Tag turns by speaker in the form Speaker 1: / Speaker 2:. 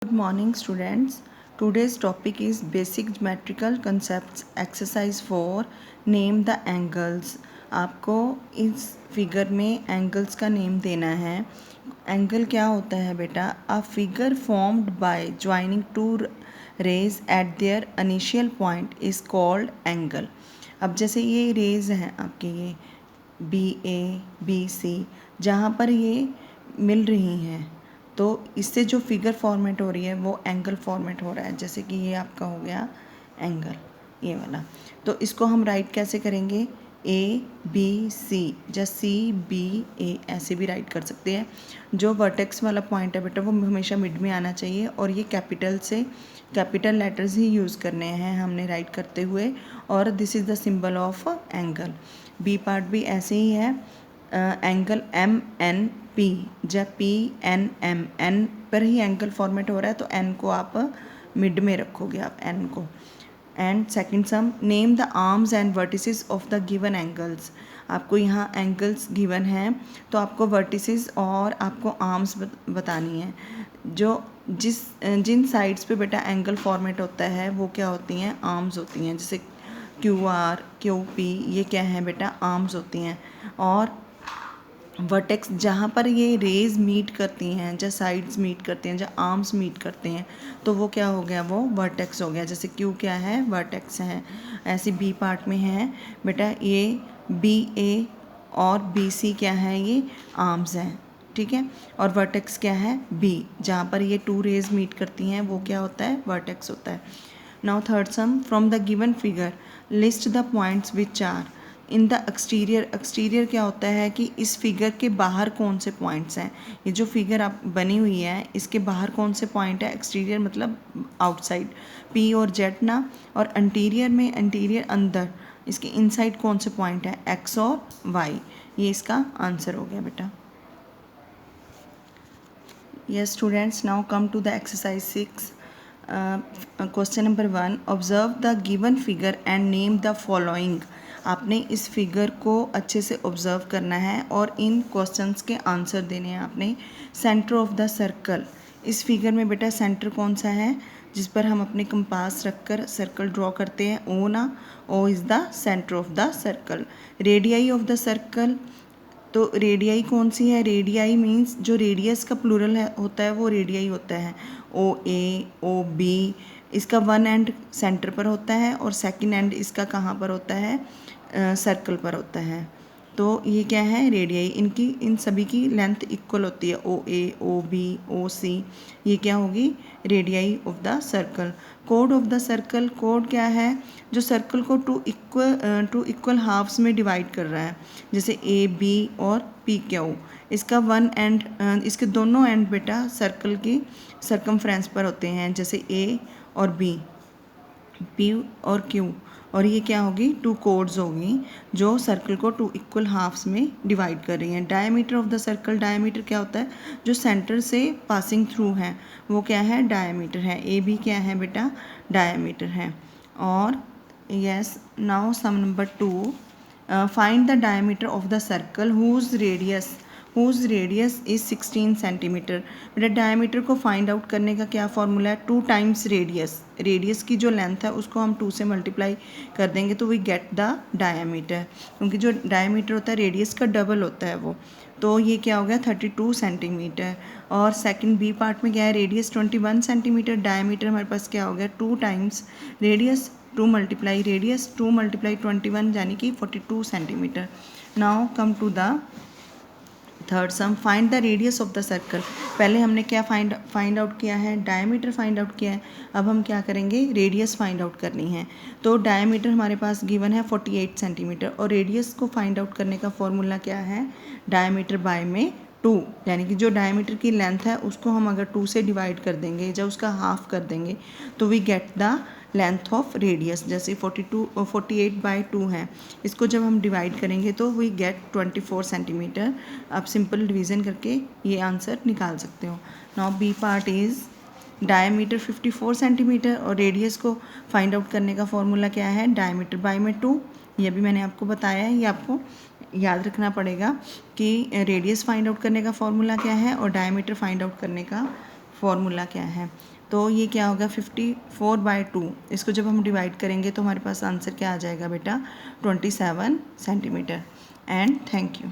Speaker 1: Good morning students. Today's topic is basic geometrical concepts exercise 4 name the angles. आपको इस figure में angles का name देना है. एंगल क्या होता है बेटा? A figure formed by joining two rays at their initial point is called angle. अब जैसे ये रेज हैं आपके, ये BA BC, जहाँ पर ये मिल रही हैं तो इससे जो फिगर फॉर्मेट हो रही है वो एंगल फॉर्मेट हो रहा है. जैसे कि ये आपका हो गया एंगल, ये वाला. तो इसको हम राइट कैसे करेंगे? ABC या CBA ऐसे भी राइट कर सकते हैं. जो वर्टेक्स वाला पॉइंट है बेटा वो हमेशा मिड में आना चाहिए और ये कैपिटल लेटर्स ही यूज़ करने हैं हमने राइट करते हुए. और this is the symbol of angle. B part भी ऐसे ही है. एंगल MNP या PNM, एन पर ही एंगल फॉर्मेट हो रहा है तो एन को आप मिड में रखोगे, आप एन को. And second some, name the arms and vertices of the given angles. आपको यहाँ एंगल्स गिवन हैं तो आपको वर्टिसेस और आपको आर्म्स बतानी है. जिन साइड्स पे बेटा एंगल फॉर्मेट होता है वो क्या होती हैं? आर्म्स होती हैं. जैसे QR QP, ये क्या है बेटा? आर्म्स होती हैं. और वर्टेक्स जहाँ पर ये रेज मीट करती हैं, जहाँ साइड्स मीट करती हैं, जहाँ आर्म्स मीट करते हैं तो वो क्या हो गया? वो वर्टेक्स हो गया. जैसे Q क्या है? वर्टेक्स है. ऐसे B पार्ट में है बेटा, ये BA और BC क्या है? ये आर्म्स हैं. ठीक है. और वर्टेक्स क्या है? B, जहाँ पर ये टू रेज मीट करती हैं वो क्या होता है? वर्टेक्स होता है. Now third sum, from the given figure list the points which are in the exterior. Exterior क्या होता है कि इस फिगर के बाहर कौन से पॉइंट्स हैं. ये जो फिगर आप बनी हुई है इसके बाहर कौन से पॉइंट है? एक्सटीरियर मतलब आउटसाइड, P और Z ना. और इंटीरियर में, इंटीरियर अंदर, इसके इनसाइड कौन से पॉइंट है? X और Y. ये इसका आंसर हो गया बेटा. Yes students, now come to the exercise 6. Question number 1, observe the given figure and name the following. आपने इस फिगर को अच्छे से ऑब्जर्व करना है और इन क्वेश्चंस के आंसर देने हैं आपने. Centre of the circle. इस फिगर में बेटा सेंटर कौन सा है जिस पर हम अपने कंपास रखकर सर्कल ड्रॉ करते हैं? O ना. O is the centre of the circle. Radii of the circle. तो रेडियाई कौन सी है? रेडियाई मीन्स जो रेडियस का प्लूरल होता है वो रेडियाई होता है. OA OB, इसका वन एंड सेंटर पर होता है और सेकंड एंड इसका कहाँ पर होता है? सर्कल पर होता है. तो ये क्या है? रेडियाई. इन सभी की लेंथ इक्वल होती है. OA OB OC, ये क्या होगी? Radii of the circle. Code of the circle. Code क्या है? जो सर्कल को टू इक्वल हाफ्स में डिवाइड कर रहा है. जैसे AB और PQ, इसका वन एंड, इसके दोनों एंड बेटा सर्कल की सर्कमफ्रेंस पर होते हैं. जैसे A और B, P और Q. और ये क्या होगी? टू कोड्स होगी जो सर्कल को टू इक्वल हाफ्स में डिवाइड कर रही हैं. Diameter of the circle. Diameter क्या होता है? जो सेंटर से पासिंग थ्रू है वो क्या है? डायमीटर है. AB क्या है बेटा? डायमीटर है. और yes, now sum number 2, find the diameter of the circle whose radius is 16 centimetre. बेटा डायमीटर को फाइंड आउट करने का क्या फॉर्मूला है? 2 टाइम्स रेडियस की जो लेंथ है उसको हम 2 से मल्टीप्लाई कर देंगे तो वी गेट द डायमीटर. क्योंकि जो डायमीटर होता है रेडियस का डबल होता है वो. तो ये क्या हो गया? 32 सेंटीमीटर. और सेकंड B पार्ट में क्या है? Radius 21 centimetre. डायमीटर हमारे पास क्या हो गया? 2 times radius, 2 multiply radius, 2 multiply 21 यानी कि 42 centimetre. Now come to the third sum, find the radius of the circle. पहले हमने क्या फाइंड आउट किया है? डायमीटर फाइंड आउट किया है. अब हम क्या करेंगे? रेडियस फाइंड आउट करनी है. तो डायमीटर हमारे पास गिवन है 48 सेंटीमीटर और रेडियस को फाइंड आउट करने का फॉर्मूला क्या है? डायमीटर बाय में 2, यानी कि जो डायमीटर की लेंथ है उसको हम अगर 2 से डिवाइड कर देंगे, जब उसका हाफ कर देंगे तो we get the length of radius. जैसे 48/2 है, इसको जब हम डिवाइड करेंगे तो वी गेट 24 सेंटीमीटर. आप सिंपल डिवीज़न करके ये आंसर निकाल सकते हो. Now B part is diameter 54 centimetre और रेडियस को फाइंड आउट करने का फॉर्मूला क्या है? डायमीटर बाय में 2. ये भी मैंने आपको बताया है, ये आपको याद रखना पड़ेगा कि रेडियस फाइंड आउट करने का फॉर्मूला क्या है और डायमीटर फाइंड आउट करने का फॉर्मूला क्या है। तो ये क्या होगा 54/2, इसको जब हम डिवाइड करेंगे तो हमारे पास आंसर क्या आ जाएगा बेटा 27 सेंटीमीटर। And thank you.